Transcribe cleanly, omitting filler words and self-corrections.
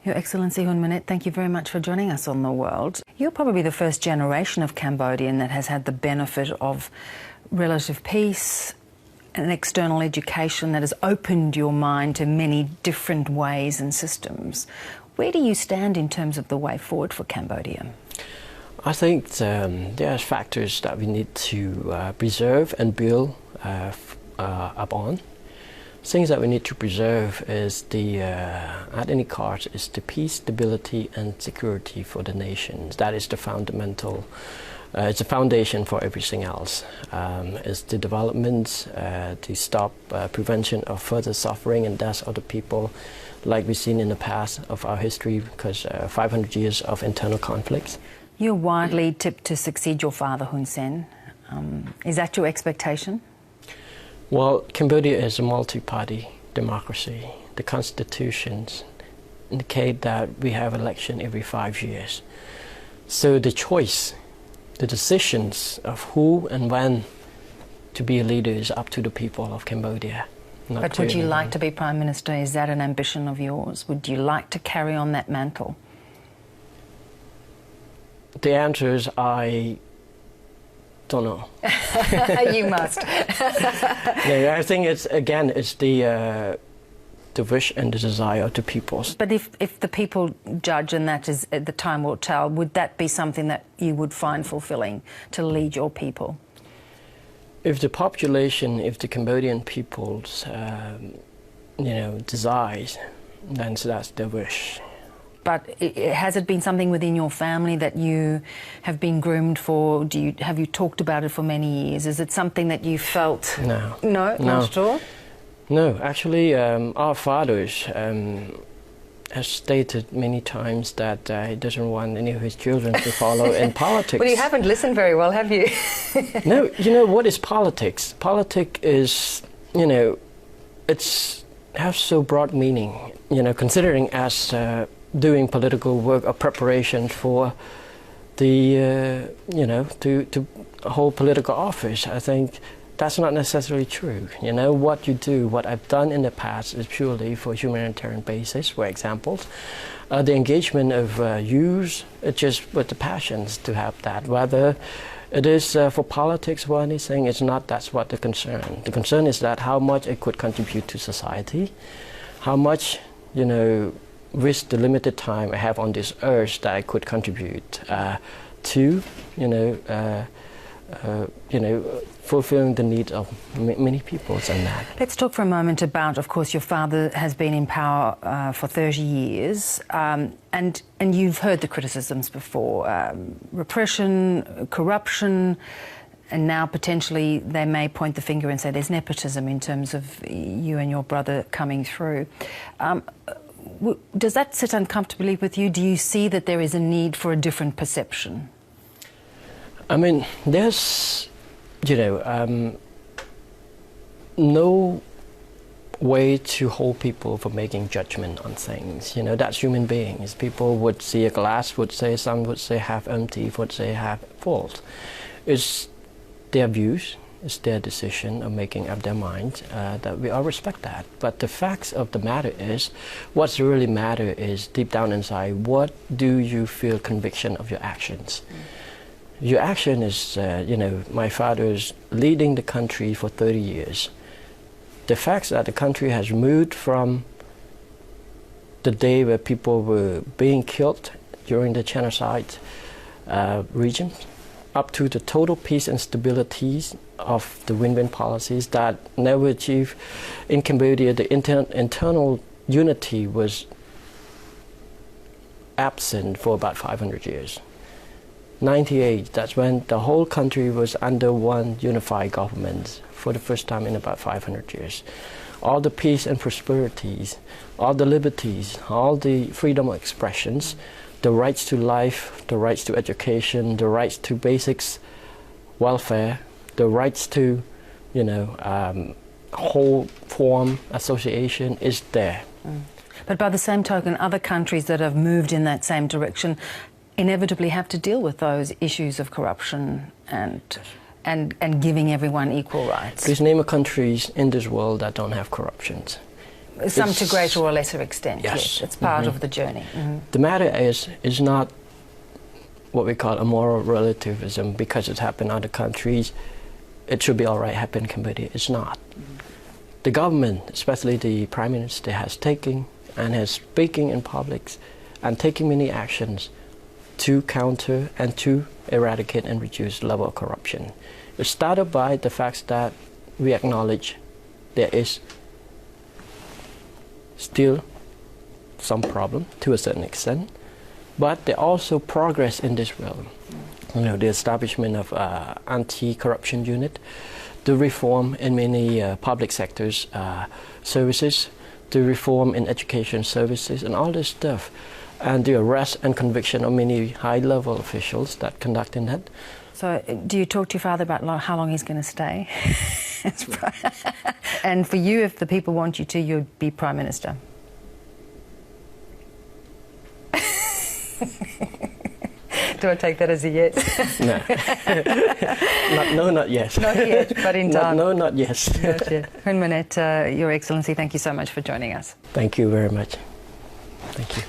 Your Excellency Hun Manet, thank you very much for joining us on The World. You're probably the first generation of Cambodian that has had the benefit of relative peace, an external education that has opened your mind to many different ways and systems. Where do you stand in terms of the way forward for Cambodia? I think there are factors that we need to preserve and build upon. Things that we need to preserve is at any cost, is the peace, stability, and security for the nations. That is the fundamental. It's a foundation for everything else. It's the developments to stop prevention of further suffering and death of the people, like we've seen in the past of our history, because 500 years of internal conflicts. You're widely tipped to succeed your father, Hun Sen. Is that your expectation? Well, Cambodia is a multi-party democracy. The constitutions indicate that we have election every 5 years. So the choice, the decisions of who and when to be a leader is up to the people of Cambodia. But would you like to be Prime Minister? Is that an ambition of yours? Would you like to carry on that mantle? The answer is I don't know. You must. No, I think it's the wish and the desire of the people. But if the people judge, and that is the time will tell, would that be something that you would find fulfilling, to lead your people? If the population, if the Cambodian people's desires, then that's their wish. But has it been something within your family that you have been groomed for? Have you talked about it for many years? Is it something that you felt? No. No, not at all? No, actually, our fathers has stated many times that he doesn't want any of his children to follow in politics. Well, you haven't listened very well, have you? No, what is politics? Politics is, it's has so broad meaning, considering as doing political work or preparation for the, to hold political office. I think that's not necessarily true. What you do, what I've done in the past is purely for humanitarian basis, for examples. The engagement of youth, it's just with the passions to have that. Whether it is for politics or anything, it's not, that's what the concern. The concern is that how much it could contribute to society, how much, with the limited time I have on this earth that I could contribute to, fulfilling the needs of many people and that. Let's talk for a moment about, of course, your father has been in power for 30 years, and you've heard the criticisms before, repression, corruption, and now potentially they may point the finger and say there's nepotism in terms of you and your brother coming through. Does that sit uncomfortably with you? Do you see that there is a need for a different perception? I mean, there's, no way to hold people for making judgment on things. That's human beings. People would see a glass, would say, some would say half empty, would say half full. It's their views, it's their decision of making up their minds, that we all respect that. But the facts of the matter is, what's really matter is deep down inside, what do you feel conviction of your actions? Your action is, my father is leading the country for 30 years. The facts that the country has moved from the day where people were being killed during the genocide region, up to the total peace and stability of the win-win policies that never achieved in Cambodia. The internal unity was absent for about 500 years. 98, that's when the whole country was under one unified government for the first time in about 500 years. All the peace and prosperities, all the liberties, all the freedom of expressions, the rights to life, the rights to education, the rights to basics welfare, the rights to, whole form association is there. But by the same token, other countries that have moved in that same direction inevitably have to deal with those issues of corruption and giving everyone equal rights. Please name a countries in this world that don't have corruptions. Some to greater or lesser extent, yes. It's part of the journey. The matter is not what we call a moral relativism. Because it's happened in other countries, it should be all right happen in Cambodia. It's not. The government, especially the Prime Minister, has taken and has speaking in public and taking many actions to counter and to eradicate and reduce the level of corruption. It started by the fact that we acknowledge there is still some problem to a certain extent, but there also progress in this realm. You know, the establishment of anti-corruption unit, the reform in many public sectors services, the reform in education services, and all this stuff, and the arrest and conviction of many high-level officials that conduct in that. So, do you talk to your father about how long he's going to stay? And for you, if the people want you to, you'd be Prime Minister. Do I take that as a yes? No. Not yes. Not yet, but in time. Not yes. Not yet. Hun Manet, Your Excellency, thank you so much for joining us. Thank you very much. Thank you.